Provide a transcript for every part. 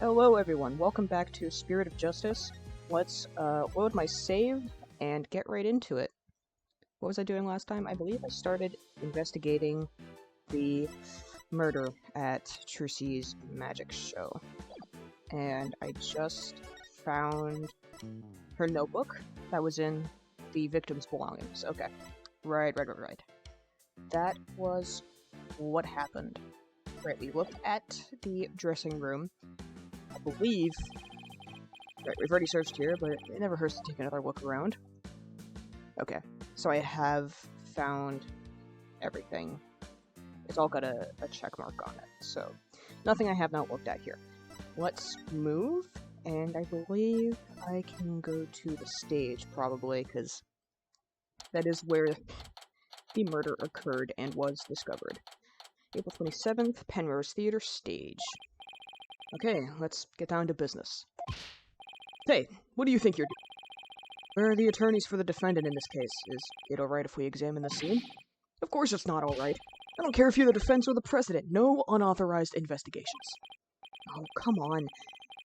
Hello everyone, welcome back to Spirit of Justice. Let's load my save and get right into it. What was I doing last time? I believe I started investigating the murder at Trucy's magic show. And I just found her notebook that was in the victim's belongings. Okay. Right. That was what happened. Right, we looked at the dressing room. I believe... Right, we've already searched here, but it never hurts to take another look around. Okay, so I have found everything. It's all got a check mark on it, so nothing I have not looked at here. Let's move, and I believe I can go to the stage, probably, because that is where the murder occurred and was discovered. April 27th, Penrose Theater stage. Okay, let's get down to business. Hey, what do you think you're doing? Where are the attorneys for the defendant in this case? Is it alright if we examine the scene? Of course it's not alright. I don't care if you're the defense or the president. No unauthorized investigations. Oh, come on.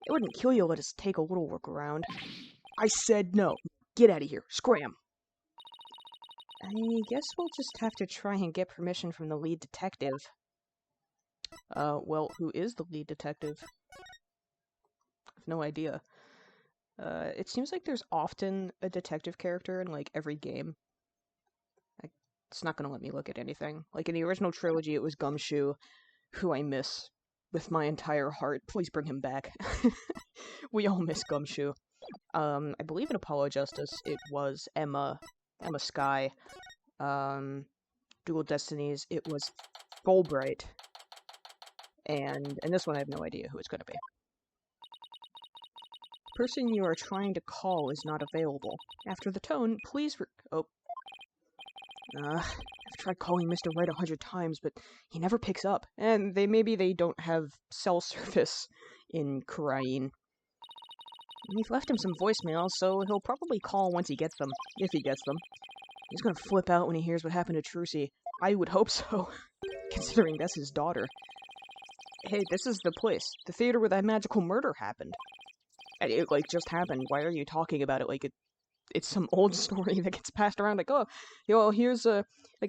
It wouldn't kill you to let us take a little look around. I said no. Get out of here. Scram. I guess we'll just have to try and get permission from the lead detective. Well, who is the lead detective? I have no idea. It seems like there's often a detective character in, like, every game. It's not gonna let me look at anything. Like, in the original trilogy, it was Gumshoe, who I miss with my entire heart. Please bring him back. We all miss Gumshoe. I believe in Apollo Justice, it was Emma Skye. Dual Destinies, it was Fulbright. And in this one, I have no idea who it's going to be. The person you are trying to call is not available. After the tone, please I've tried calling Mr. Wright 100 times, but he never picks up. And maybe they don't have cell service in Karain. We've left him some voicemails, so he'll probably call once he gets them, if he gets them. He's gonna flip out when he hears what happened to Trucy. I would hope so, considering that's his daughter. Hey, this is the place. The theater where that magical murder happened. And it, just happened. Why are you talking about it like it's some old story that gets passed around? Like, oh, here's a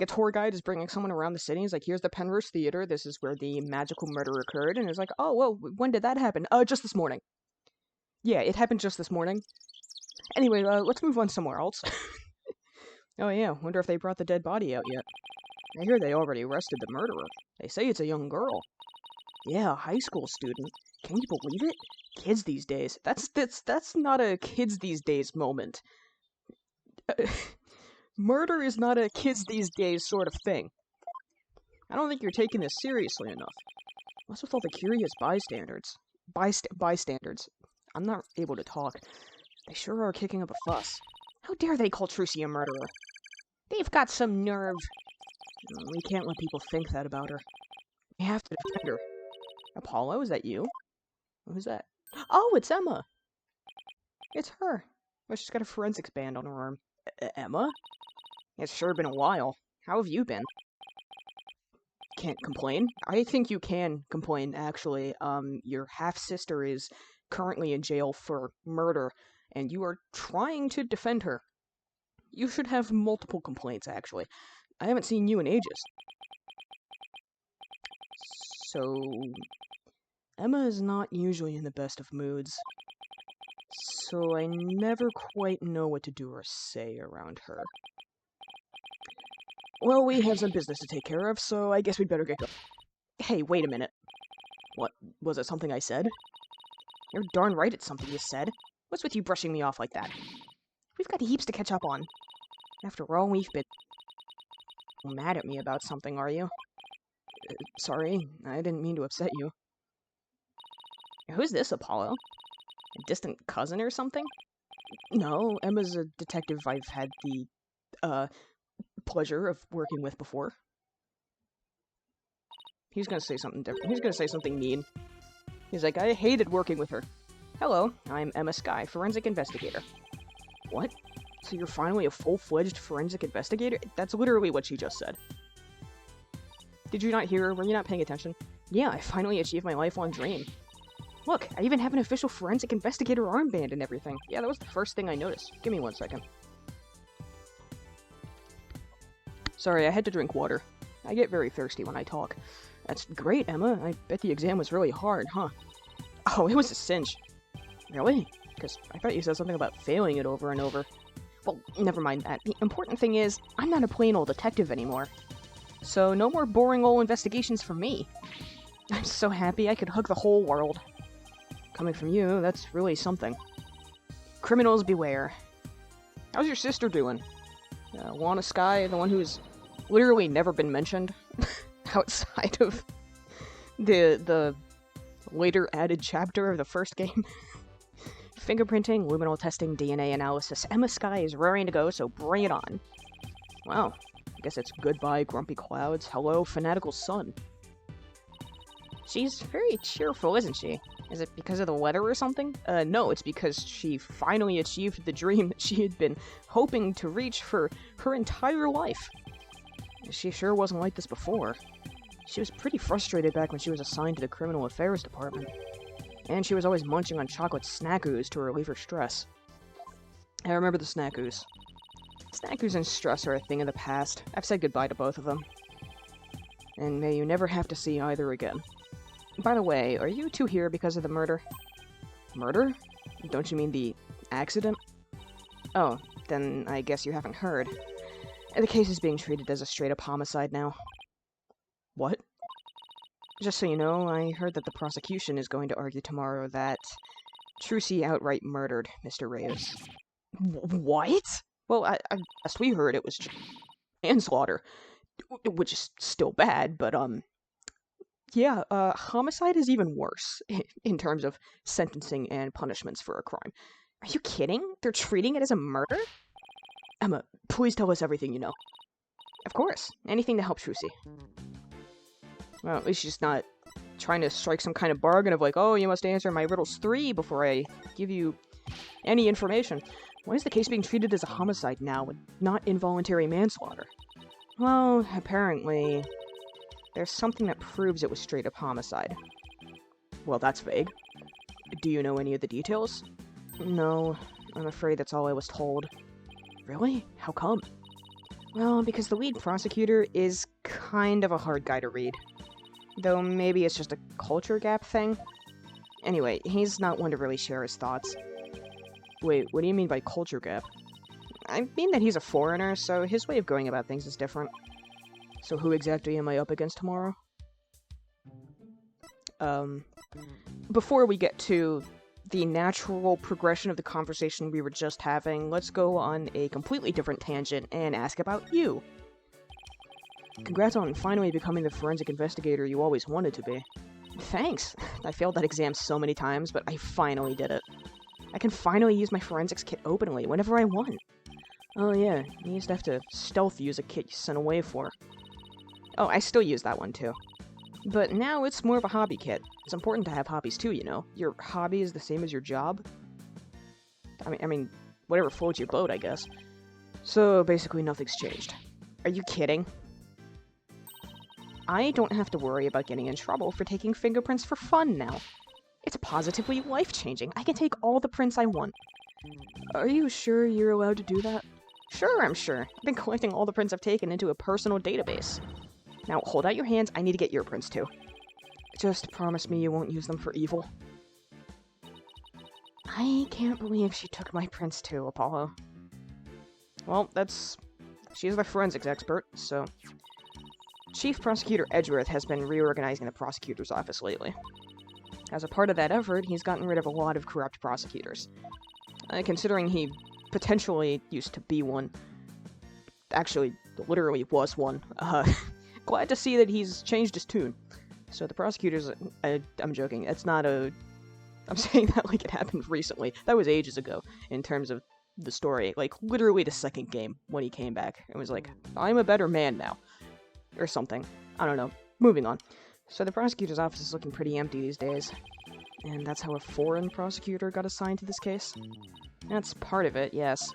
tour guide is bringing someone around the city. He's like, here's the Penrose Theater. This is where the magical murder occurred. And it's like, oh, well, when did that happen? Just this morning. Yeah, it happened just this morning. Anyway, let's move on somewhere else. Oh yeah, wonder if they brought the dead body out yet. I hear they already arrested the murderer. They say it's a young girl. Yeah, a high school student. Can you believe it? Kids these days. That's not a kids these days moment. Murder is not a kids these days sort of thing. I don't think you're taking this seriously enough. What's with all the curious bystanders? Bystanders. I'm not able to talk. They sure are kicking up a fuss. How dare they call Trucy a murderer? They've got some nerve. We can't let people think that about her. We have to defend her. Apollo, is that you? Who's that? Oh, it's Emma! It's her. Well, she's got a forensics band on her arm. Emma? It's sure been a while. How have you been? Can't complain. I think you can complain, actually. Your half-sister is currently in jail for murder, and you are trying to defend her. You should have multiple complaints, actually. I haven't seen you in ages. So... Emma is not usually in the best of moods, so I never quite know what to do or say around her. Well, we have some business to take care of, so I guess we'd better get going. Hey, wait a minute. What, was it something I said? You're darn right it's something you said. What's with you brushing me off like that? We've got heaps to catch up on. After all, we've been... mad at me about something, are you? Sorry, I didn't mean to upset you. Who's this, Apollo? A distant cousin or something? No, Emma's a detective I've had the, pleasure of working with before. He's gonna say something different. He's gonna say something mean. He's like, I hated working with her. Hello, I'm Emma Skye, forensic investigator. What? So you're finally a full-fledged forensic investigator? That's literally what she just said. Did you not hear her? Were you not paying attention? Yeah, I finally achieved my lifelong dream. Look, I even have an official forensic investigator armband and everything. Yeah, that was the first thing I noticed. Give me 1 second. Sorry, I had to drink water. I get very thirsty when I talk. That's great, Emma. I bet the exam was really hard, huh? Oh, it was a cinch. Really? Because I thought you said something about failing it over and over. Well, never mind that. The important thing is, I'm not a plain old detective anymore. So no more boring old investigations for me. I'm so happy I could hug the whole world. Coming from you, that's really something. Criminals beware. How's your sister doing? Lana Sky, the one who's literally never been mentioned outside of the later added chapter of the first game. Fingerprinting, luminol testing, DNA analysis. Emma Sky is raring to go, so bring it on. Wow, I guess it's goodbye, grumpy clouds. Hello, fanatical sun. She's very cheerful, isn't she? Is it because of the weather or something? No, it's because she finally achieved the dream that she had been hoping to reach for her entire life. She sure wasn't like this before. She was pretty frustrated back when she was assigned to the Criminal Affairs Department. And she was always munching on chocolate snackoos to relieve her stress. I remember the snackoos. Snackoos and stress are a thing of the past. I've said goodbye to both of them. And may you never have to see either again. By the way, are you two here because of the murder? Murder? Don't you mean the accident? Oh, then I guess you haven't heard. The case is being treated as a straight-up homicide now. What? Just so you know, I heard that the prosecution is going to argue tomorrow that Trucy outright murdered Mr. Reyes. What? Well, as we heard, it was just manslaughter, which is still bad, but, yeah, homicide is even worse in terms of sentencing and punishments for a crime. Are you kidding? They're treating it as a murder? Emma, please tell us everything you know. Of course. Anything to help Trucy. Well, at least she's not trying to strike some kind of bargain of like, oh, you must answer my riddles 3 before I give you any information. Why is the case being treated as a homicide now and not involuntary manslaughter? Well, apparently there's something that proves it was straight-up homicide. Well, that's vague. Do you know any of the details? No, I'm afraid that's all I was told. Really? How come? Well, because the lead prosecutor is kind of a hard guy to read. Though maybe it's just a culture gap thing. Anyway, he's not one to really share his thoughts. Wait, what do you mean by culture gap? I mean that he's a foreigner, so his way of going about things is different. So who exactly am I up against tomorrow? Before we get to the natural progression of the conversation we were just having, let's go on a completely different tangent and ask about you. Congrats on finally becoming the forensic investigator you always wanted to be. Thanks! I failed that exam so many times, but I finally did it. I can finally use my forensics kit openly whenever I want. Oh yeah, you used to have to stealth use a kit you sent away for. Oh, I still use that one too. But now it's more of a hobby kit. It's important to have hobbies too, you know. Your hobby is the same as your job. I mean, whatever floats your boat, I guess. So basically nothing's changed. Are you kidding? I don't have to worry about getting in trouble for taking fingerprints for fun now. It's positively life-changing. I can take all the prints I want. Are you sure you're allowed to do that? Sure, I'm sure. I've been collecting all the prints I've taken into a personal database. Now, hold out your hands. I need to get your prints, too. Just promise me you won't use them for evil. I can't believe she took my prints, too, Apollo. Well, she's the forensics expert, so... Chief Prosecutor Edgeworth has been reorganizing the prosecutor's office lately. As a part of that effort, he's gotten rid of a lot of corrupt prosecutors. Considering he potentially used to be one. Actually, literally was one. Glad to see that he's changed his tune. So the prosecutors... I'm joking. It's not a... I'm saying that like it happened recently. That was ages ago, in terms of the story. Like, literally the second game, when he came back. It was like, I'm a better man now. Or something. I don't know. Moving on. So the prosecutor's office is looking pretty empty these days. And that's how a foreign prosecutor got assigned to this case? That's part of it, yes.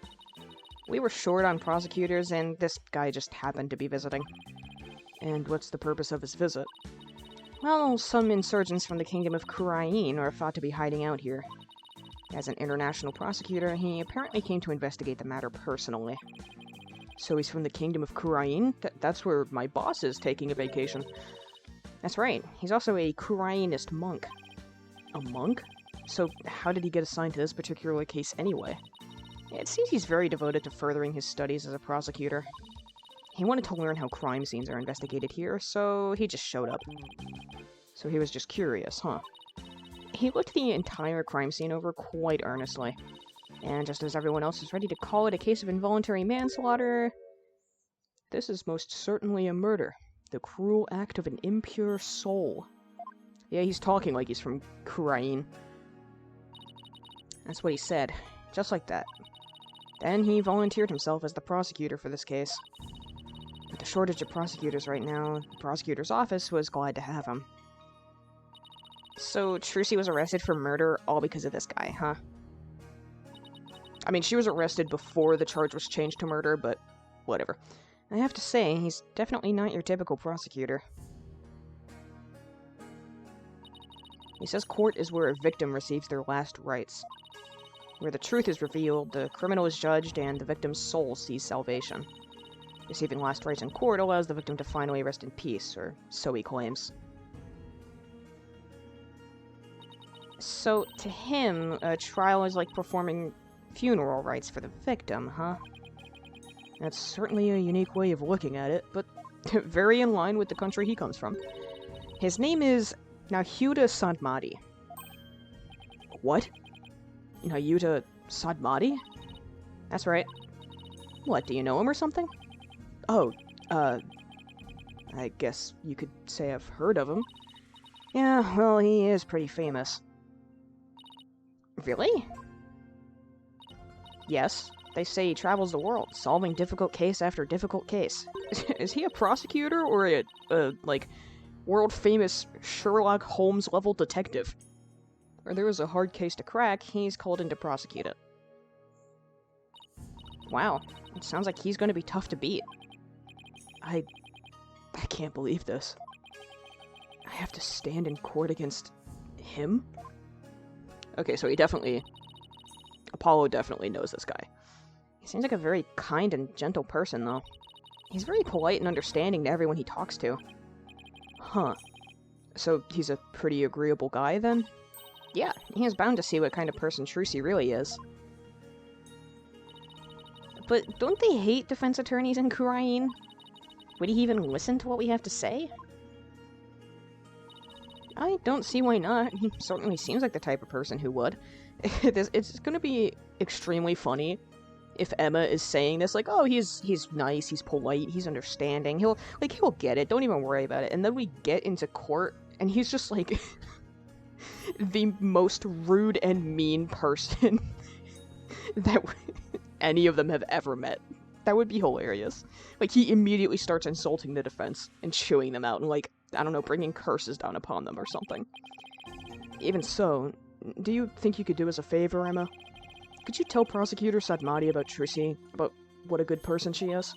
We were short on prosecutors, and this guy just happened to be visiting. And what's the purpose of his visit? Well, some insurgents from the kingdom of Kurain are thought to be hiding out here. As an international prosecutor, he apparently came to investigate the matter personally. So he's from the kingdom of Kurain? That's where my boss is taking a vacation. That's right, he's also a Kurainist monk. A monk? So how did he get assigned to this particular case anyway? It seems he's very devoted to furthering his studies as a prosecutor. He wanted to learn how crime scenes are investigated here, so he just showed up. So he was just curious, huh? He looked the entire crime scene over quite earnestly. And just as everyone else is ready to call it a case of involuntary manslaughter, this is most certainly a murder. The cruel act of an impure soul. Yeah, he's talking like he's from Kurain. That's what he said. Just like that. Then he volunteered himself as the prosecutor for this case. With the shortage of prosecutors right now, the prosecutor's office was glad to have him. So, Trucy was arrested for murder all because of this guy, huh? I mean, she was arrested before the charge was changed to murder, but whatever. I have to say, he's definitely not your typical prosecutor. He says court is where a victim receives their last rites. Where the truth is revealed, the criminal is judged, and the victim's soul sees salvation. Receiving last rites in court allows the victim to finally rest in peace, or so he claims. So, to him, a trial is like performing funeral rites for the victim, huh? That's certainly a unique way of looking at it, but very in line with the country he comes from. His name is Nahuda Sadmati. What? Nahuda Sadmati? That's right. What, do you know him or something? Oh, I guess you could say I've heard of him. Yeah, well, he is pretty famous. Really? Yes. They say he travels the world, solving difficult case after difficult case. Is he a prosecutor or a like, world-famous Sherlock Holmes-level detective? Where there is a hard case to crack, he's called in to prosecute it. Wow, it sounds like he's gonna be tough to beat. I can't believe this. I have to stand in court against him? Okay, so Apollo definitely knows this guy. He seems like a very kind and gentle person, though. He's very polite and understanding to everyone he talks to. Huh. So he's a pretty agreeable guy, then? Yeah, he is bound to see what kind of person Trucy really is. But don't they hate defense attorneys in Kurain? Would he even listen to what we have to say? I don't see why not. He certainly seems like the type of person who would. It's gonna be extremely funny if Emma is saying this, like, oh, he's nice, he's polite, he's understanding, he'll get it, don't even worry about it. And then we get into court, and he's just, like, the most rude and mean person that any of them have ever met. That would be hilarious. Like, he immediately starts insulting the defense and chewing them out and, like, I don't know, bringing curses down upon them or something. Even so, do you think you could do us a favor, Emma? Could you tell Prosecutor Sadmati about Trucy, about what a good person she is?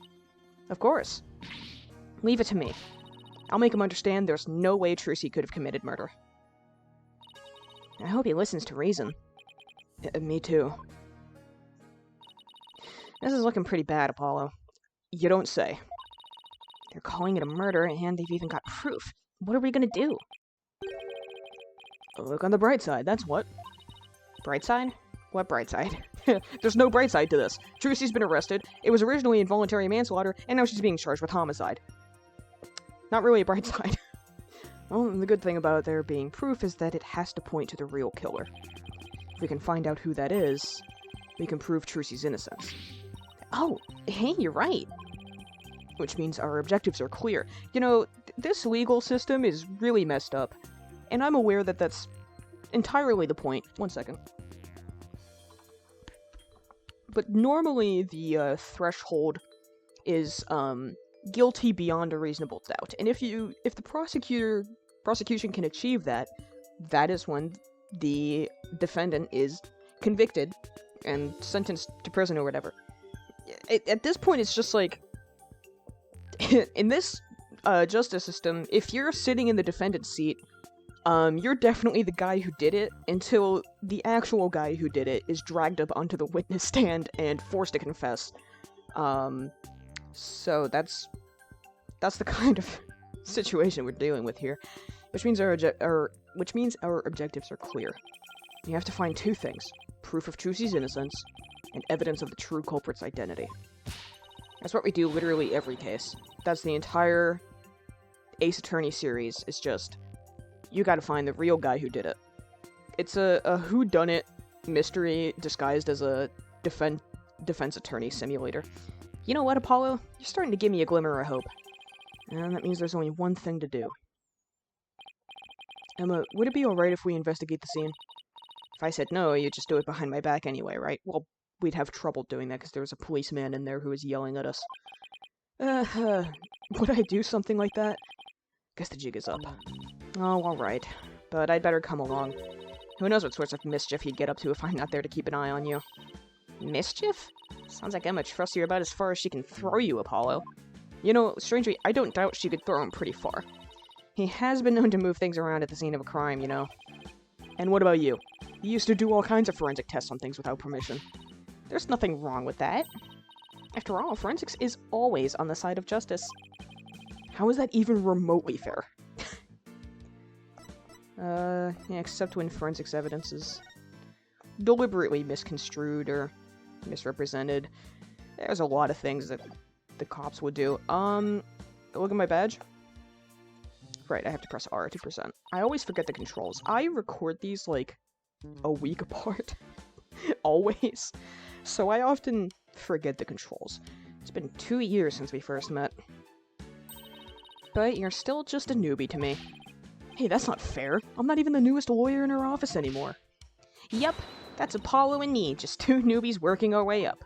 Of course. Leave it to me. I'll make him understand there's no way Trucy could have committed murder. I hope he listens to reason. Me too. This is looking pretty bad, Apollo. You don't say. They're calling it a murder, and they've even got proof. What are we gonna do? Look on the bright side, that's what. Bright side? What bright side? There's no bright side to this. Trucy's been arrested, it was originally involuntary manslaughter, and now she's being charged with homicide. Not really a bright side. Well, the good thing about there being proof is that it has to point to the real killer. If we can find out who that is, we can prove Trucy's innocence. Oh, hey, you're right. Which means our objectives are clear. You know, this legal system is really messed up. And I'm aware that that's entirely the point. One second. But normally the threshold is guilty beyond a reasonable doubt. And if the prosecution can achieve that, that is when the defendant is convicted and sentenced to prison or whatever. At this point, it's just like, in this justice system, if you're sitting in the defendant's seat, you're definitely the guy who did it until the actual guy who did it is dragged up onto the witness stand and forced to confess. So that's the kind of situation we're dealing with here, which means our objectives are clear. You have to find two things: proof of Trucy's innocence and evidence of the true culprit's identity. That's what we do literally every case. That's the entire Ace Attorney series. It's just, you gotta find the real guy who did it. It's a whodunit mystery disguised as a defense attorney simulator. You know what, Apollo? You're starting to give me a glimmer of hope. And that means there's only one thing to do. Emma, would it be alright if we investigate the scene? If I said no, you'd just do it behind my back anyway, right? Well, we'd have trouble doing that because there was a policeman in there who was yelling at us. Would I do something like that? Guess the jig is up. Oh, alright. But I'd better come along. Who knows what sorts of mischief he'd get up to if I'm not there to keep an eye on you. Mischief? Sounds like Emma trusts you about as far as she can throw you, Apollo. You know, strangely, I don't doubt she could throw him pretty far. He has been known to move things around at the scene of a crime, you know. And what about you? You used to do all kinds of forensic tests on things without permission. There's nothing wrong with that. After all, forensics is always on the side of justice. How is that even remotely fair? Yeah, except when forensics evidence is deliberately misconstrued or misrepresented. There's a lot of things that the cops would do. Look at my badge. Right, I have to press R to present. I always forget the controls. I record these, like, a week apart. Always. So I often forget the controls. It's been 2 years since we first met. But you're still just a newbie to me. Hey, that's not fair. I'm not even the newest lawyer in her office anymore. Yep, that's Apollo and me, just two newbies working our way up.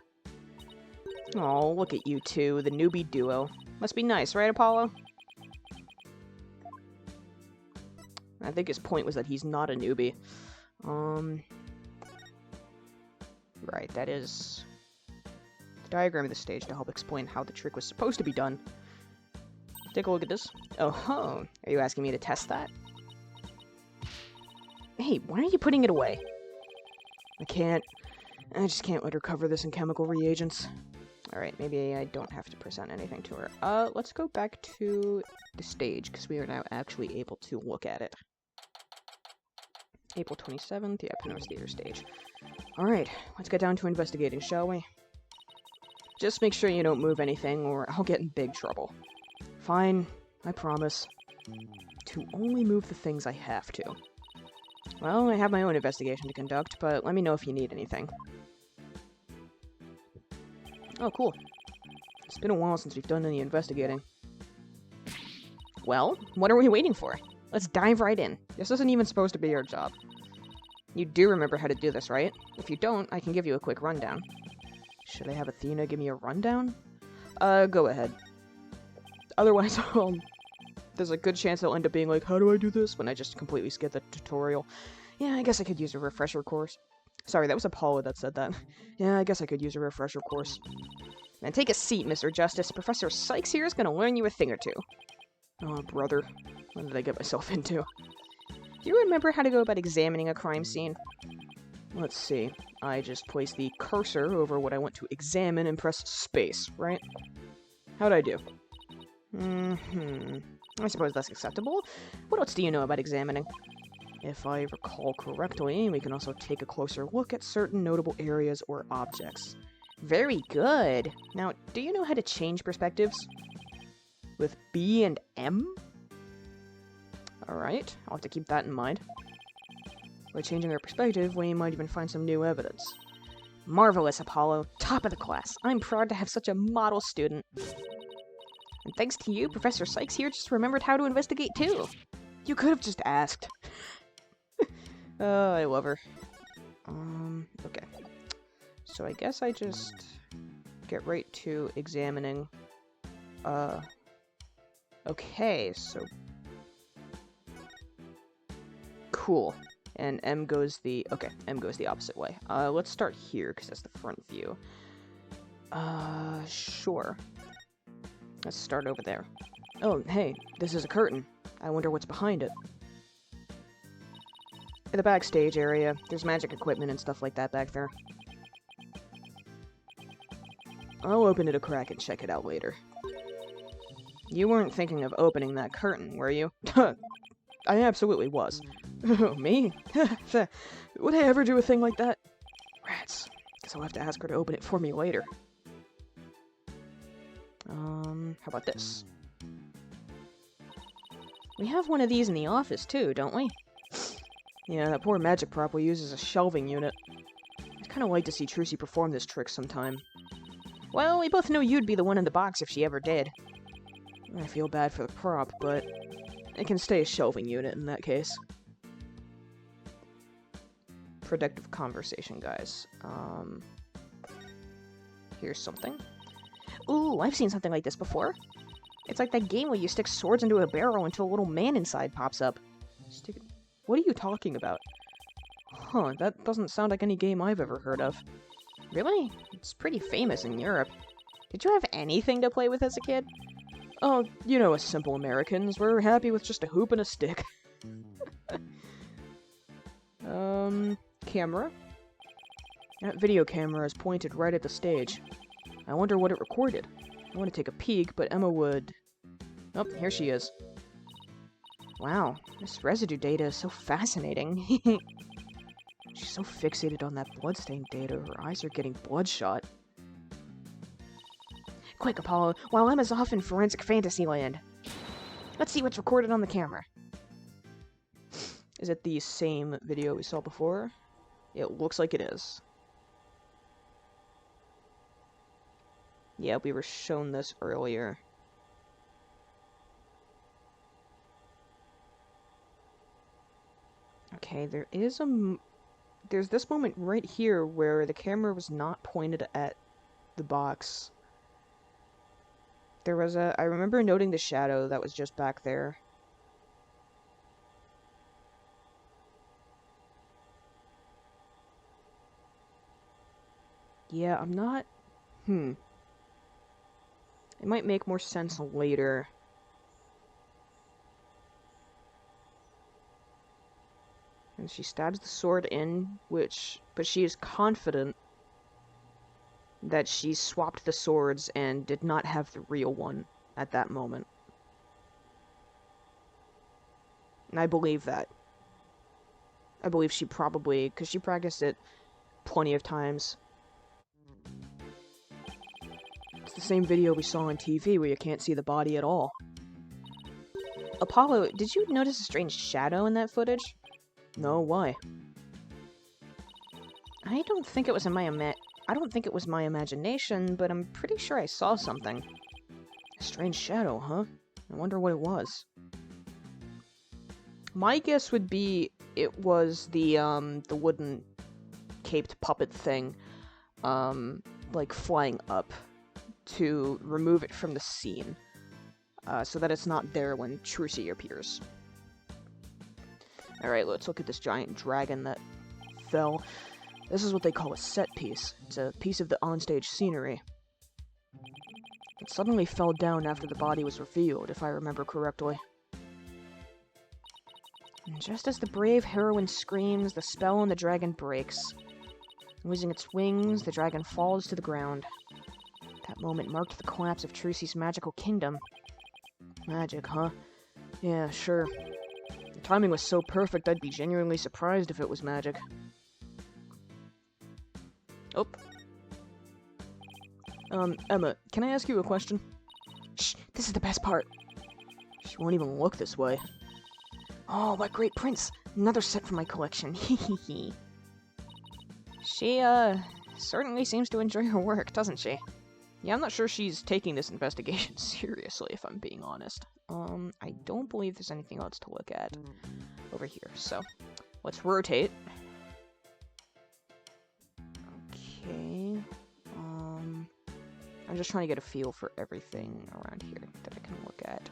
Oh, look at you two, the newbie duo. Must be nice, right, Apollo? I think his point was that he's not a newbie. Right, that is the diagram of the stage to help explain how the trick was supposed to be done. Take a look at this. Oh, are you asking me to test that? Hey, why are you putting it away? I just can't let her cover this in chemical reagents. Alright, maybe I don't have to present anything to her. Let's go back to the stage, because we are now actually able to look at it. April 27th, yeah, Penrose Theater stage. Alright, let's get down to investigating, shall we? Just make sure you don't move anything, or I'll get in big trouble. Fine, I promise. To only move the things I have to. Well, I have my own investigation to conduct, but let me know if you need anything. Oh, cool. It's been a while since we've done any investigating. Well, what are we waiting for? Let's dive right in. This isn't even supposed to be your job. You do remember how to do this, right? If you don't, I can give you a quick rundown. Should I have Athena give me a rundown? Go ahead. Otherwise, there's a good chance they'll end up being like, how do I do this? When I just completely skip the tutorial. Yeah, I guess I could use a refresher course. Sorry, that was Apollo that said that. Yeah, I guess I could use a refresher course. And take a seat, Mr. Justice. Professor Sykes here is gonna learn you a thing or two. Oh, brother. What did I get myself into? Do you remember how to go about examining a crime scene? Let's see. I just place the cursor over what I want to examine and press space, right? How'd I do? I suppose that's acceptable. What else do you know about examining? If I recall correctly, we can also take a closer look at certain notable areas or objects. Very good! Now, do you know how to change perspectives? With B and M? Alright, I'll have to keep that in mind. By changing our perspective, we might even find some new evidence. Marvelous, Apollo. Top of the class. I'm proud to have such a model student. And thanks to you, Professor Sykes here just remembered how to investigate too. You could have just asked. Oh, I love her. Okay. So I guess I just get right to examining. Okay, so cool. And M goes the opposite way. Let's start here, because that's the front view. Sure. Let's start over there. Oh, hey, this is a curtain. I wonder what's behind it. In the backstage area, there's magic equipment and stuff like that back there. I'll open it a crack and check it out later. You weren't thinking of opening that curtain, were you? I absolutely was. Me? Would I ever do a thing like that? Rats. Guess I'll have to ask her to open it for me later. How about this? We have one of these in the office, too, don't we? Yeah, that poor magic prop we use as a shelving unit. I'd kinda like to see Trucy perform this trick sometime. Well, we both know you'd be the one in the box if she ever did. I feel bad for the prop, but it can stay a shelving unit in that case. Productive conversation, guys. Here's something. Ooh, I've seen something like this before. It's like that game where you stick swords into a barrel until a little man inside pops up. What are you talking about? Huh, that doesn't sound like any game I've ever heard of. Really? It's pretty famous in Europe. Did you have anything to play with as a kid? Oh, you know us simple Americans, we're happy with just a hoop and a stick. Camera? That video camera is pointed right at the stage. I wonder what it recorded. I want to take a peek, but Emma would... Oh, here she is. Wow, this residue data is so fascinating. She's so fixated on that bloodstain data, her eyes are getting bloodshot. Quick, Apollo, while Emma's off in forensic fantasy land. Let's see what's recorded on the camera. Is it the same video we saw before? It looks like it is. Yeah, we were shown this earlier. Okay, there's this moment right here where the camera was not pointed at the box. There was I remember noting the shadow that was just back there. Yeah, I'm not... It might make more sense later. And she stabs the sword in, but she is confident that she swapped the swords and did not have the real one at that moment. And I believe that. I believe she probably, because she practiced it plenty of times. It's the same video we saw on TV where you can't see the body at all. Apollo, did you notice a strange shadow in that footage? No, why? I don't think it was my imagination, but I'm pretty sure I saw something. A strange shadow, huh? I wonder what it was. My guess would be it was the wooden caped puppet thing, like flying up to remove it from the scene, so that it's not there when Trucy appears. Alright, let's look at this giant dragon that fell. This is what they call a set piece. It's a piece of the onstage scenery. It suddenly fell down after the body was revealed, if I remember correctly. And just as the brave heroine screams, the spell on the dragon breaks. Losing its wings, the dragon falls to the ground. That moment marked the collapse of Trucy's magical kingdom. Magic, huh? Yeah, sure. The timing was so perfect, I'd be genuinely surprised if it was magic. Oh. Emma, can I ask you a question? Shh, this is the best part. She won't even look this way. Oh, what great prints! Another set from my collection, hehehe. She, certainly seems to enjoy her work, doesn't she? Yeah, I'm not sure she's taking this investigation seriously, if I'm being honest. I don't believe there's anything else to look at over here, so let's rotate. Okay, I'm just trying to get a feel for everything around here that I can look at.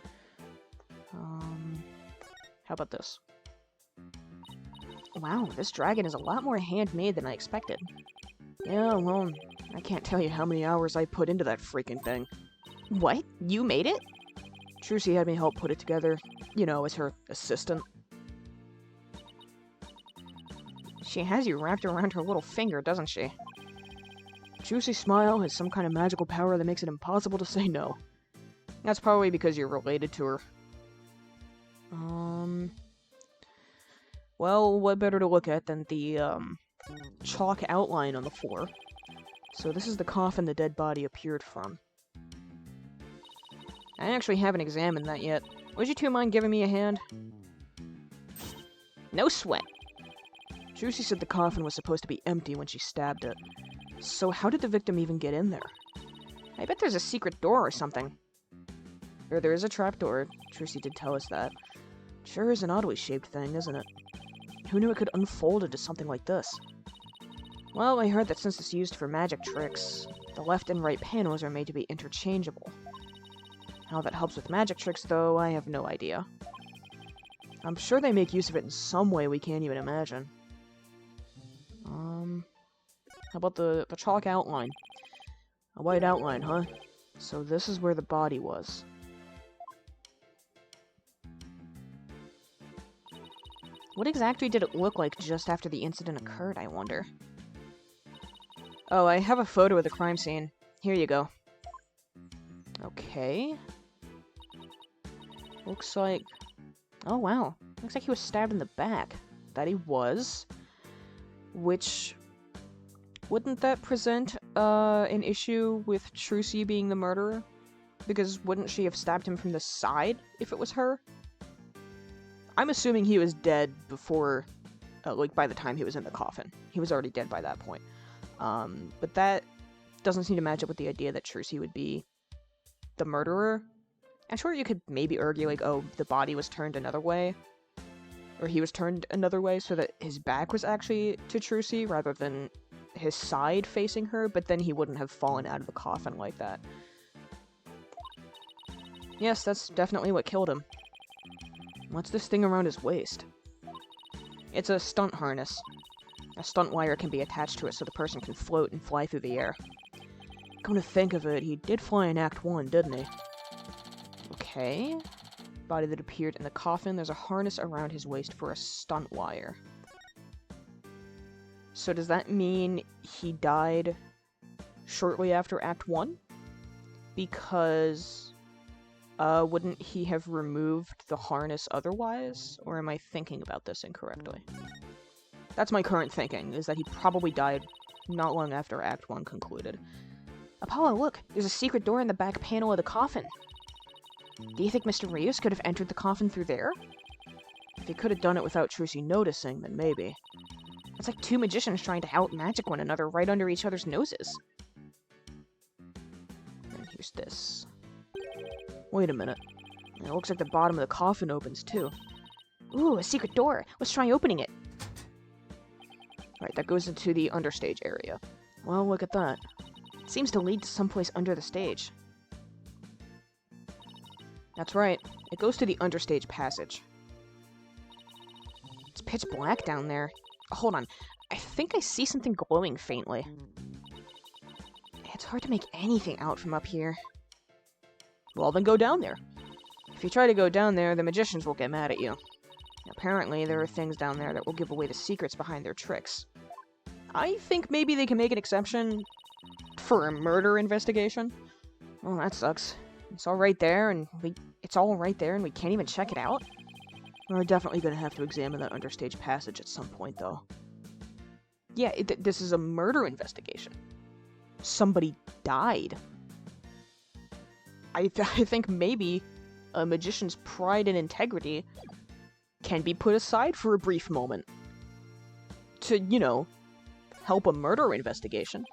How about this? Wow, this dragon is a lot more handmade than I expected. Yeah, well, I can't tell you how many hours I put into that freaking thing. What? You made it? Trucy had me help put it together, you know, as her assistant. She has you wrapped around her little finger, doesn't she? Trucy's smile has some kind of magical power that makes it impossible to say no. That's probably because you're related to her. Well, what better to look at than the, chalk outline on the floor. So this is the coffin the dead body appeared from. I actually haven't examined that yet. Would you two mind giving me a hand? No sweat. Trucy said the coffin was supposed to be empty when she stabbed it. So how did the victim even get in there? I bet there's a secret door or something. Or there is a trapdoor. Trucy did tell us that. Sure is an oddly shaped thing, isn't it? Who knew it could unfold into something like this? Well, I heard that since it's used for magic tricks, the left and right panels are made to be interchangeable. How that helps with magic tricks, though, I have no idea. I'm sure they make use of it in some way we can't even imagine. How about the chalk outline? A white outline, huh? So this is where the body was. What exactly did it look like just after the incident occurred, I wonder? Oh, I have a photo of the crime scene. Here you go. Okay. Looks like... Oh, wow. Looks like he was stabbed in the back. That he was. Which... Wouldn't that present, an issue with Trucy being the murderer? Because wouldn't she have stabbed him from the side if it was her? I'm assuming he was dead before, like, by the time he was in the coffin. He was already dead by that point. But that doesn't seem to match up with the idea that Trucy would be the murderer. I'm sure you could maybe argue, like, oh, the body was turned another way. Or he was turned another way so that his back was actually to Trucy rather than his side facing her, but then he wouldn't have fallen out of the coffin like that. Yes, that's definitely what killed him. What's this thing around his waist? It's a stunt harness. A stunt wire can be attached to it so the person can float and fly through the air. Come to think of it, he did fly in Act 1, didn't he? Okay. Body that appeared in the coffin, there's a harness around his waist for a stunt wire. So does that mean he died shortly after Act 1? Because... wouldn't he have removed the harness otherwise? Or am I thinking about this incorrectly? That's my current thinking, is that he probably died not long after Act 1 concluded. Apollo, look! There's a secret door in the back panel of the coffin! Do you think Mr. Rios could have entered the coffin through there? If he could have done it without Trucy noticing, then maybe. It's like two magicians trying to out-magic one another right under each other's noses. And here's this. Wait a minute. It looks like the bottom of the coffin opens, too. Ooh, a secret door! Let's try opening it! Alright, that goes into the understage area. Well, look at that. It seems to lead to someplace under the stage. That's right. It goes to the understage passage. It's pitch black down there. Hold on. I think I see something glowing faintly. It's hard to make anything out from up here. Well, then go down there. If you try to go down there, the magicians will get mad at you. Apparently, there are things down there that will give away the secrets behind their tricks. I think maybe they can make an exception for a murder investigation. Well, that sucks. It's all right there, and we can't even check it out? We're definitely gonna have to examine that understage passage at some point, though. Yeah, this is a murder investigation. Somebody died. I think maybe a magician's pride and integrity can be put aside for a brief moment. To, you know, help a murder investigation.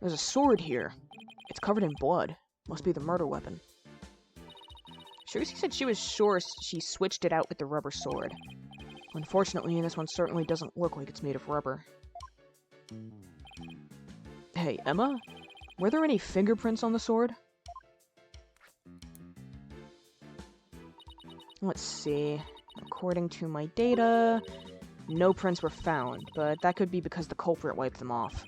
There's a sword here. It's covered in blood. Must be the murder weapon. Trucy said she was sure she switched it out with the rubber sword. Unfortunately, this one certainly doesn't look like it's made of rubber. Hey, Emma? Were there any fingerprints on the sword? Let's see. According to my data, no prints were found, but that could be because the culprit wiped them off.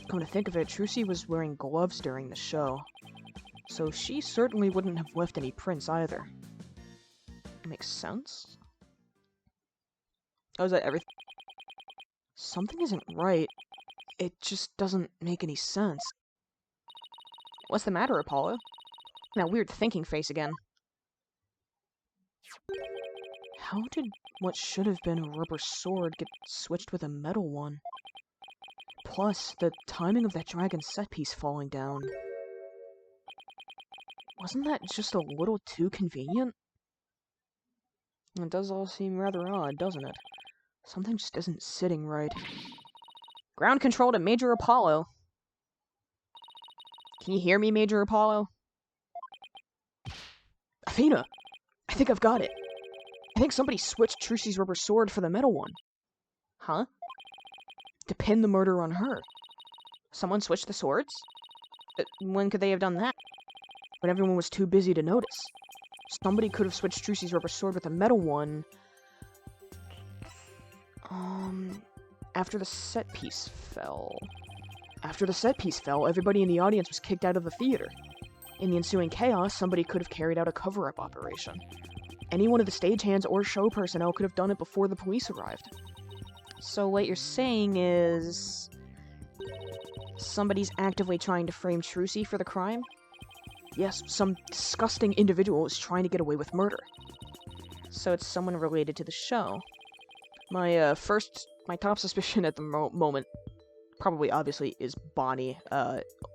Come to think of it, Trucy was wearing gloves during the show. So she certainly wouldn't have left any prints either. Makes sense? Oh, is that everything? Something isn't right. It just doesn't make any sense. What's the matter, Apollo? That weird thinking face again. How did what should have been a rubber sword get switched with a metal one? Plus, the timing of that dragon set piece falling down. Wasn't that just a little too convenient? It does all seem rather odd, doesn't it? Something just isn't sitting right. Ground control to Major Apollo. Can you hear me, Major Apollo? Athena! I think I've got it. I think somebody switched Trucy's rubber sword for the metal one. Huh? To pin the murder on her. Someone switched the swords? When could they have done that? When everyone was too busy to notice. Somebody could have switched Trucy's rubber sword with a metal one. After the set piece fell. After the set piece fell, everybody in the audience was kicked out of the theater. In the ensuing chaos, somebody could have carried out a cover-up operation. Any one of the stagehands or show personnel could have done it before the police arrived. So what you're saying is... somebody's actively trying to frame Trucy for the crime? Yes, some disgusting individual is trying to get away with murder. So it's someone related to the show. My top suspicion at the moment, probably obviously, is Bonnie,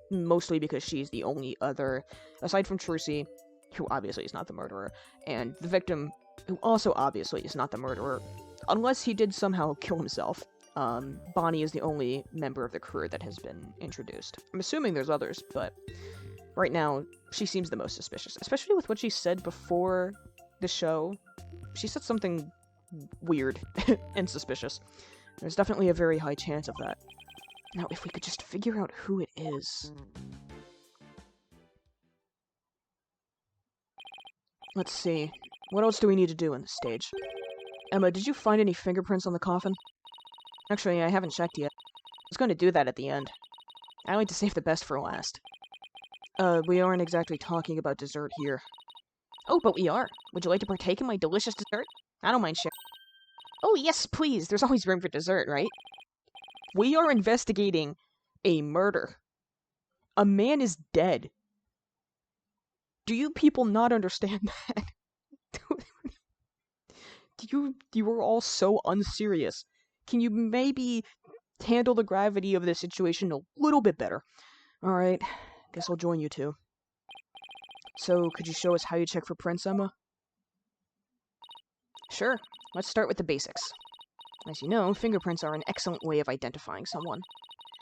mostly because she's the only other, aside from Trucy, who obviously is not the murderer, and the victim, who also obviously is not the murderer, unless he did somehow kill himself. Bonnie is the only member of the crew that has been introduced. I'm assuming there's others, but right now, she seems the most suspicious, especially with what she said before the show. She said something weird and suspicious. There's definitely a very high chance of that. Now, if we could just figure out who it is... Let's see. What else do we need to do in this stage? Emma, did you find any fingerprints on the coffin? Actually, I haven't checked yet. I was going to do that at the end. I like to save the best for last. We aren't exactly talking about dessert here. Oh, but we are. Would you like to partake in my delicious dessert? I don't mind sharing. Oh, yes, please. There's always room for dessert, right? We are investigating a murder. A man is dead. Do you people not understand that? You are all so unserious. Can you maybe handle the gravity of this situation a little bit better? Alright, guess I'll join you two. So, could you show us how you check for prints, Emma? Sure. Let's start with the basics. As you know, fingerprints are an excellent way of identifying someone.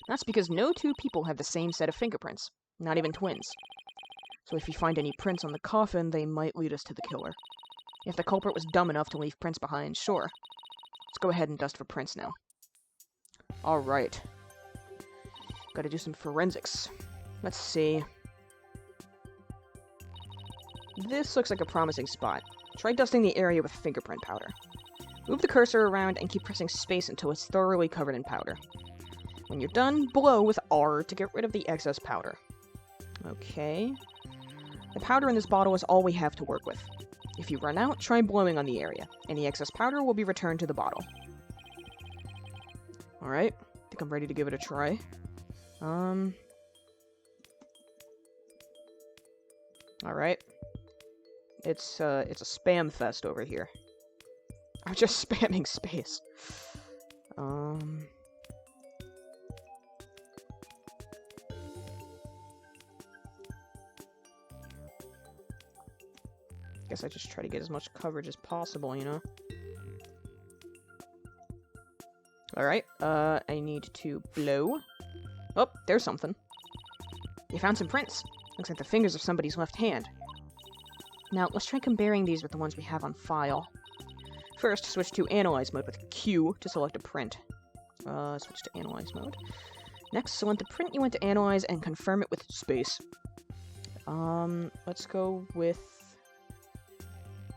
That's because no two people have the same set of fingerprints, not even twins. So if you find any prints on the coffin, they might lead us to the killer. If the culprit was dumb enough to leave prints behind, sure. Let's go ahead and dust for prints now. Alright. Gotta do some forensics. Let's see. This looks like a promising spot. Try dusting the area with fingerprint powder. Move the cursor around and keep pressing space until it's thoroughly covered in powder. When you're done, blow with R to get rid of the excess powder. Okay. The powder in this bottle is all we have to work with. If you run out, try blowing on the area. Any excess powder will be returned to the bottle. Alright. I think I'm ready to give it a try. Alright. It's a spam fest over here. I'm just spamming space. Guess I just try to get as much coverage as possible, you know? Alright, I need to blow. Oh, there's something. You found some prints. Looks like the fingers of somebody's left hand. Now, let's try comparing these with the ones we have on file. First, switch to Analyze mode with Q to select a print. Switch to Analyze mode. Next, select the print you want to analyze and confirm it with space. Let's go with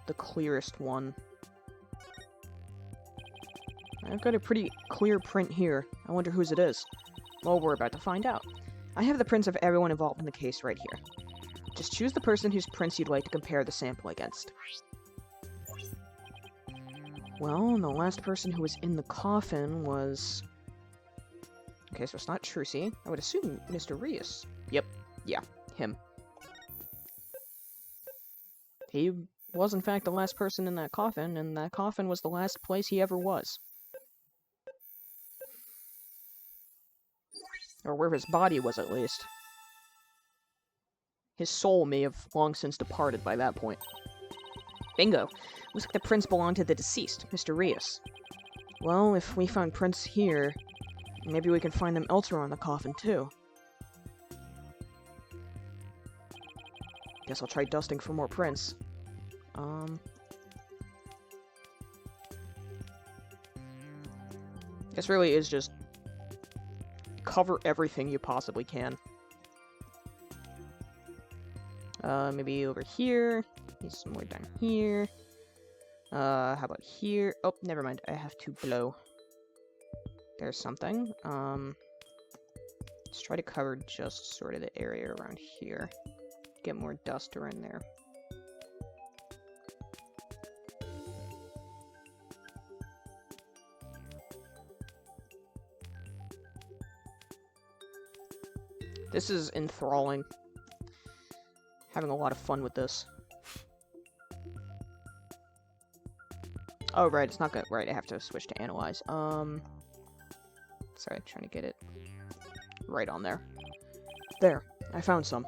the clearest one. I've got a pretty clear print here. I wonder whose it is. Well, we're about to find out. I have the prints of everyone involved in the case right here. Just choose the person whose prints you'd like to compare the sample against. Well, the last person who was in the coffin was... Okay, so it's not Trucy. I would assume Mr. Rios. Yep. Yeah, him. He was, in fact, the last person in that coffin, and that coffin was the last place he ever was. Or where his body was, at least. His soul may have long since departed by that point. Bingo! Looks like the prints belong to the deceased, Mr. Rios. Well, if we found prints here, maybe we can find them elsewhere on the coffin, too. Guess I'll try dusting for more prints. This really is just cover everything you possibly can. Maybe over here. Maybe somewhere down here. How about here? Oh, never mind. I have to blow. There's something. Let's try to cover just sort of the area around here. Get more dust around there. This is enthralling. Having a lot of fun with this. Oh, right, it's not good. Right, I have to switch to analyze. Sorry, trying to get it right on there. There, I found some.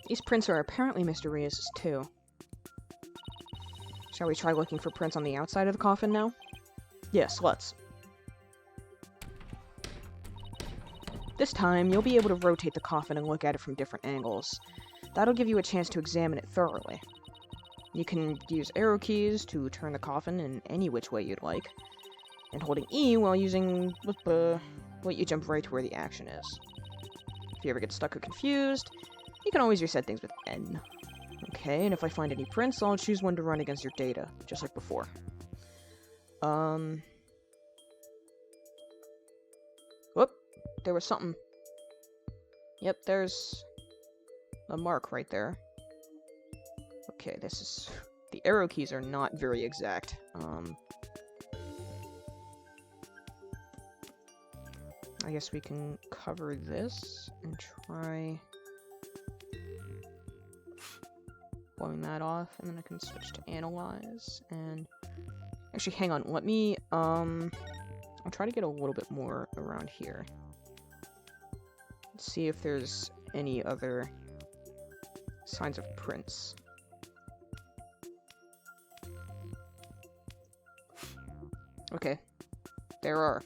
These prints are apparently Mr. Rios' too. Shall we try looking for prints on the outside of the coffin now? Yes, let's. This time, you'll be able to rotate the coffin and look at it from different angles. That'll give you a chance to examine it thoroughly. You can use arrow keys to turn the coffin in any which way you'd like, and holding E while using will let you jump right to where the action is. If you ever get stuck or confused, you can always reset things with N. Okay, and if I find any prints, I'll choose one to run against your data, just like before. Whoop! There was something. Yep, there's a mark right there. Okay, this is... The arrow keys are not very exact. I guess we can cover this and try blowing that off, and then I can switch to analyze, and... Actually, hang on, let me, I'll try to get a little bit more around here. Let's see if there's any other signs of prints. Okay, there are.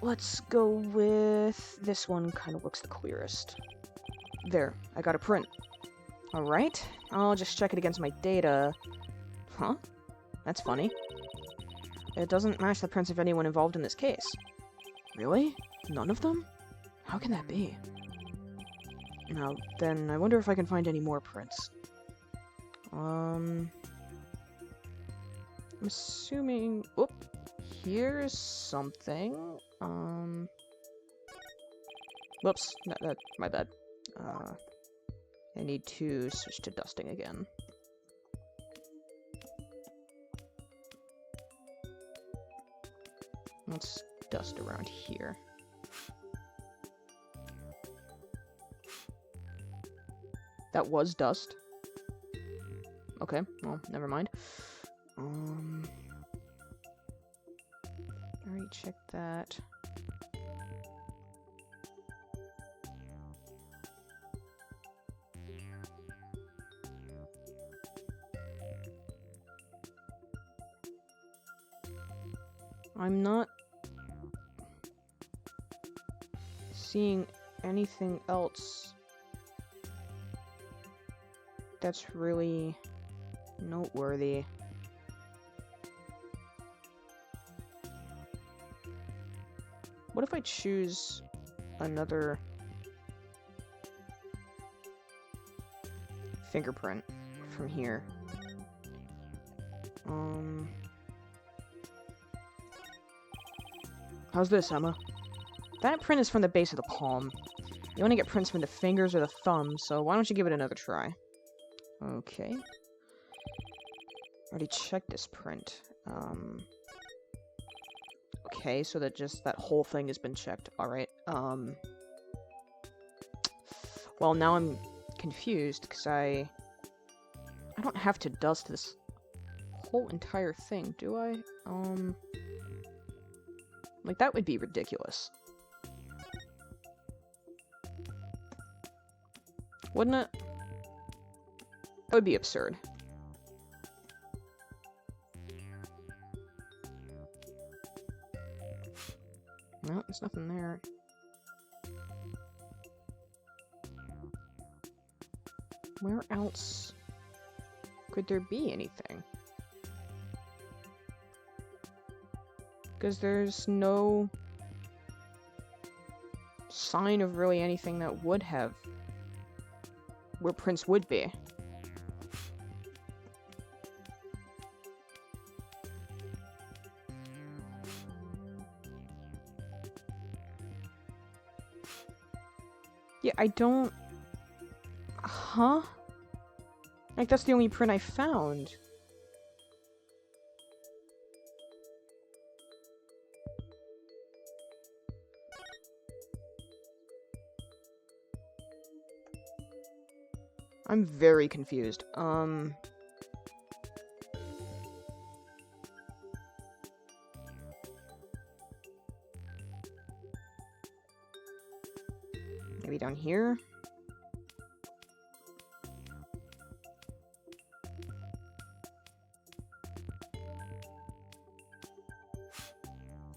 Let's go with this one. Kind of looks the clearest. There, I got a print. Alright, I'll just check it against my data. Huh? That's funny. It doesn't match the prints of anyone involved in this case. Really? None of them? How can that be? Now, then, I wonder if I can find any more prints. I'm assuming... Whoop! Here's something. Whoops, my bad. I need to switch to dusting again. Let's dust around here. That was dust. Okay, well, never mind. Alright, check that. I'm not seeing anything else that's really noteworthy. What if I choose another fingerprint from here? How's this, Emma? That print is from the base of the palm. You want to get prints from the fingers or the thumb, so why don't you give it another try? Okay. Already checked this print. Okay, so that whole thing has been checked. Alright, well, now I'm confused, because I don't have to dust this whole entire thing, do I? Like, that would be ridiculous. Wouldn't it? That would be absurd. No, there's nothing there. Where else could there be anything? Because there's no sign of really anything that would have where prints would be. Yeah, I don't... Huh? Like, that's the only print I found. I'm very confused. Maybe down here?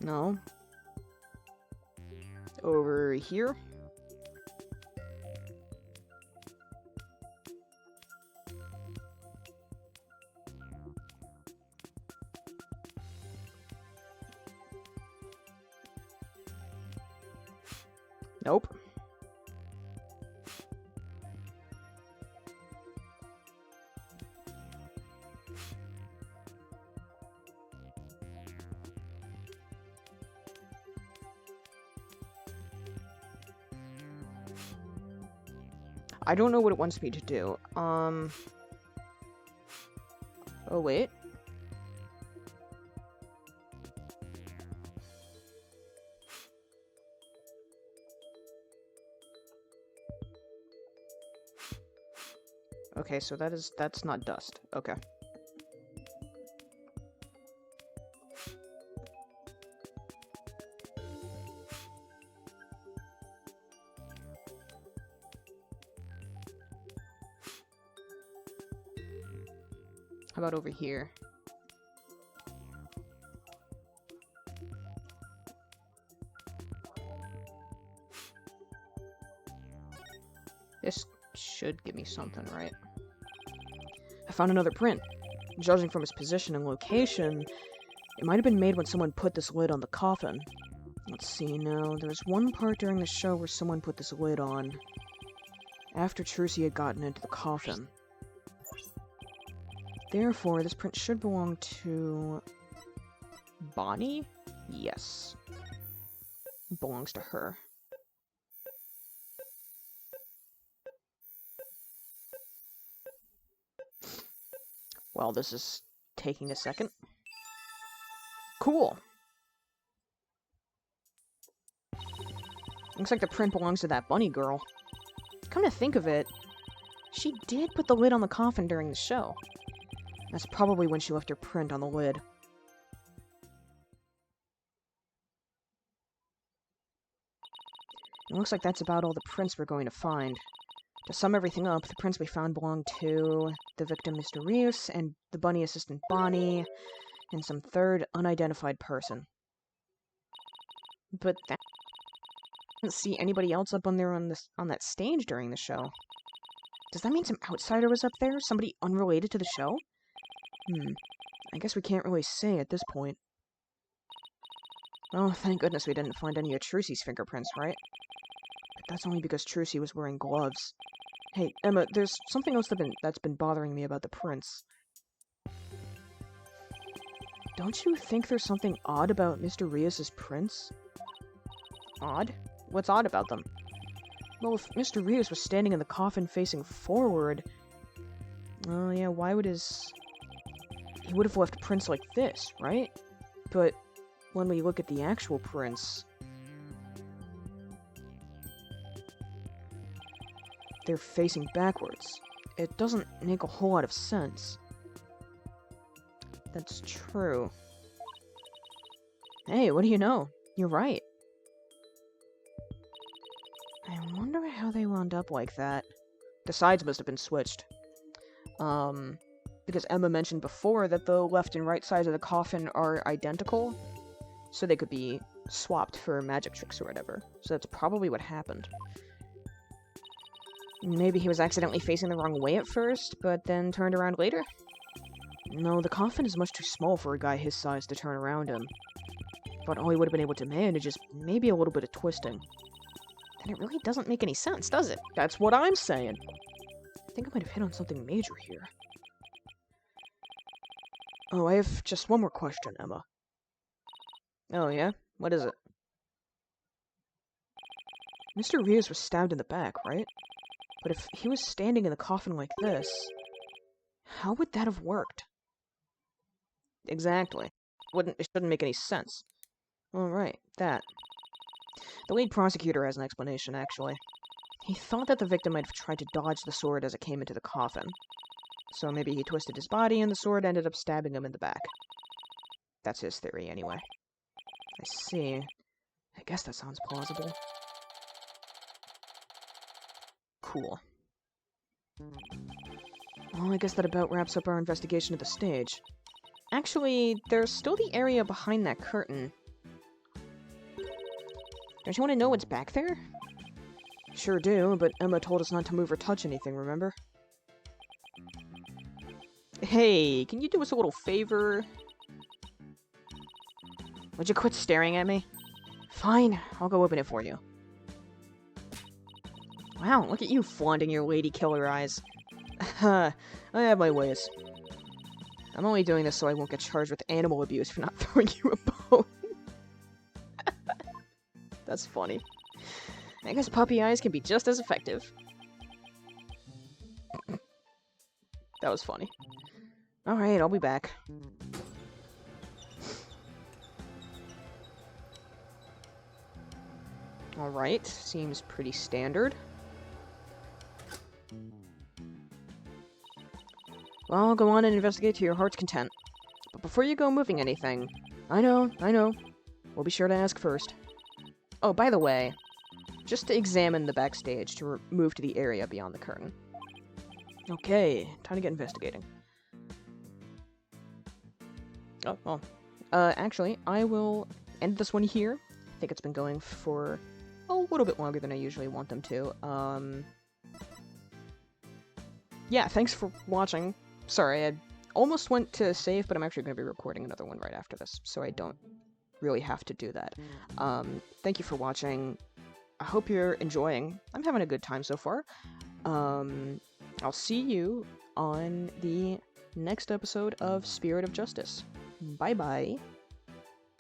No. Over here? Nope. I don't know what it wants me to do. Oh, wait. Okay, so that's not dust. Okay. How about over here? This should give me something, right? I found another print. Judging from its position and location, it might have been made when someone put this lid on the coffin. Let's see now. There was one part during the show where someone put this lid on after Trucy had gotten into the coffin. Therefore, this print should belong to Bonnie? Yes. It belongs to her. Well, this is taking a second. Cool! Looks like the print belongs to that bunny girl. Come to think of it, she did put the lid on the coffin during the show. That's probably when she left her print on the lid. It looks like that's about all the prints we're going to find. To sum everything up, the prints we found belong to the victim, Mr. Rios, and the bunny assistant, Bonnie, and some third unidentified person. But that... I didn't see anybody else up on there on that stage during the show. Does that mean some outsider was up there? Somebody unrelated to the show? I guess we can't really say at this point. Oh, thank goodness we didn't find any of Trucy's fingerprints, right? But that's only because Trucy was wearing gloves. Hey, Emma, there's something else that's been bothering me about the prints. Don't you think there's something odd about Mr. Rios' prints? Odd? What's odd about them? Well, if Mr. Rios was standing in the coffin facing forward... Oh, yeah, why would his... He would have left prints like this, right? But when we look at the actual prints... They're facing backwards. It doesn't make a whole lot of sense. That's true. Hey, what do you know? You're right. I wonder how they wound up like that. The sides must have been switched. Because Emma mentioned before that the left and right sides of the coffin are identical, so they could be swapped for magic tricks or whatever. So that's probably what happened. Maybe he was accidentally facing the wrong way at first, but then turned around later? No, the coffin is much too small for a guy his size to turn around him. But all he would have been able to manage is maybe a little bit of twisting. And it really doesn't make any sense, does it? That's what I'm saying. I think I might have hit on something major here. Oh, I have just one more question, Emma. Oh, yeah? What is it? Mr. Rios was stabbed in the back, right? But if he was standing in the coffin like this, how would that have worked? Exactly. It shouldn't make any sense. Alright, that. The lead prosecutor has an explanation, actually. He thought that the victim might have tried to dodge the sword as it came into the coffin. So maybe he twisted his body and the sword ended up stabbing him in the back. That's his theory, anyway. I see. I guess that sounds plausible. Cool. Well, I guess that about wraps up our investigation of the stage. Actually, there's still the area behind that curtain. Don't you want to know what's back there? Sure do, but Emma told us not to move or touch anything, remember? Hey, can you do us a little favor? Would you quit staring at me? Fine, I'll go open it for you. Wow, look at you flaunting your lady killer eyes. I have my ways. I'm only doing this so I won't get charged with animal abuse for not throwing you a bone. That's funny. I guess puppy eyes can be just as effective. That was funny. Alright, I'll be back. Alright, seems pretty standard. Well, go on and investigate to your heart's content. But before you go moving anything... I know. We'll be sure to ask first. Oh, by the way, just to examine the backstage to move to the area beyond the curtain. Okay, time to get investigating. Oh, well. Actually, I will end this one here. I think it's been going for a little bit longer than I usually want them to. Yeah, thanks for watching. Sorry, I almost went to save, but I'm actually going to be recording another one right after this, so I don't really have to do that. Thank you for watching. I hope you're enjoying. I'm having a good time so far. I'll see you on the next episode of Spirit of Justice. Bye-bye.